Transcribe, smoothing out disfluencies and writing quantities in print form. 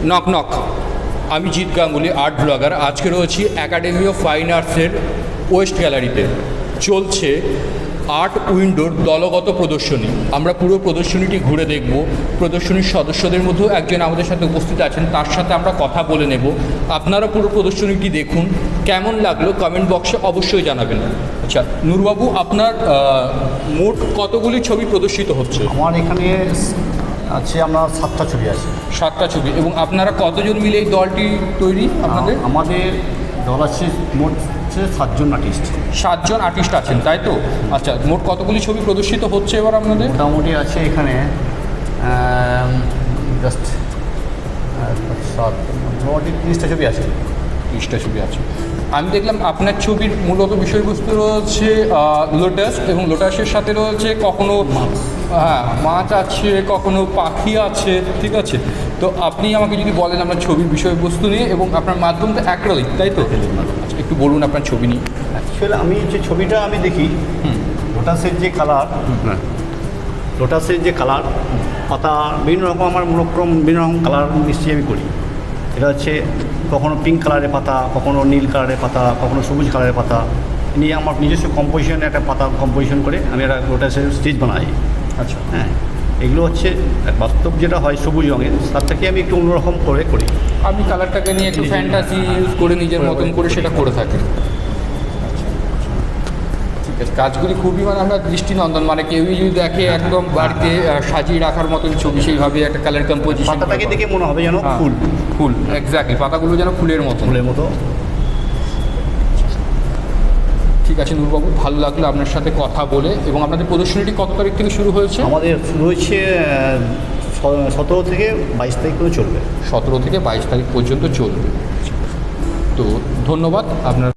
Knock knock. আমি Jeet Ganguly, art blogger. আজকে রয়েছি একাডেমি অফ ফাইন আর্টসের ওয়েস্ট গ্যালারিতে। চলছে আর্ট উইন্ডোর দলগত প্রদর্শনী। আমরা পুরো প্রদর্শনীটি ঘুরে দেখব। প্রদর্শনীর সদস্যদের মধ্যেও একজন আমাদের সাথে উপস্থিত আছেন, তার সাথে আমরা কথা বলে নেব। আপনারা পুরো প্রদর্শনীটি দেখুন, কেমন লাগলো কমেন্ট বক্সে অবশ্যই জানাবেন। আচ্ছা নূরবাবু, আপনার মোট কতগুলি ছবি প্রদর্শিত হচ্ছে? আমার এখানে আছে আপনার 7টা ছবি আছে। 7টা ছবি। এবং আপনারা কতজন মিলে এই দলটি তৈরি আপনাদের? আমাদের দল আছে মোট 7জন আর্টিস্ট। 7জন আর্টিস্ট আছেন, তাই তো? আচ্ছা, মোট কতগুলি ছবি প্রদর্শিত হচ্ছে এবার আপনাদের? মোটামুটি আছে এখানে জাস্ট মোটামুটি 30টা ছবি আছে। 30টা ছবি আছে। আমি দেখলাম আপনার ছবির মূলত বিষয়বস্তু রয়েছে লোটাস, এবং লোটাসের সাথে রয়েছে কখনো মাছ আছে, কখনো পাখি আছে, ঠিক আছে? তো আপনি আমাকে যদি বলেন আপনার ছবির বিষয়বস্তু নিয়ে, এবং আপনার মাধ্যমটা অ্যাক্রিলিক, তাই তো? আচ্ছা, একটু বলুন আপনার ছবি নিয়ে। অ্যাকচুয়ালি আমি যে ছবিটা আমি দেখি, লোটাসের যে কালার, পাতা বিভিন্ন রকম, আমার মনোক্রম বিভিন্ন রকম কালার মিশিয়ে আমি করি। এটা হচ্ছে কখনো পিঙ্ক কালারের পাতা, কখনো নীল কালারের পাতা, কখনো সবুজ কালারের পাতা নিয়ে আমার নিজস্ব কম্পোজিশনে একটা পাতা কম্পোজিশন করে আমি একটা লোটাসের স্টেজ বানাই। আচ্ছা, হ্যাঁ, এগুলো হচ্ছে বাস্তব যেটা হয় সবুজ রঙের, তার থেকে আমি একটু অন্যরকম করে করি। আপনি কালারটাকে নিয়ে একটু ফ্যান্টাসি ইউজ করে নিজের মতন করে সেটা করে থাকেন। ঠিক আছে, কাজগুলি খুবই মানে আমরা দৃষ্টিনন্দন, মানে কেউই যদি দেখে একদম বাড়িতে সাজিয়ে রাখার মতন ছবি, সেইভাবে একটা কালার কম্পোজিশন। পাতাটাকে দেখে মনে হবে যেন ফুল এক্স্যাক্টলি, পাতাগুলো যেন ফুলের মতো। ঠিক আছে নূরবাবু, ভালো লাগলো আপনার সাথে কথা বলে। এবং আপনাদের প্রদর্শনীটি কত তারিখ থেকে শুরু হয়েছে? আমাদের শুরু হচ্ছে 17 থেকে 22 তারিখ পর্যন্ত চলবে। 17 থেকে 22 তারিখ পর্যন্ত চলবে। তো ধন্যবাদ আপনার।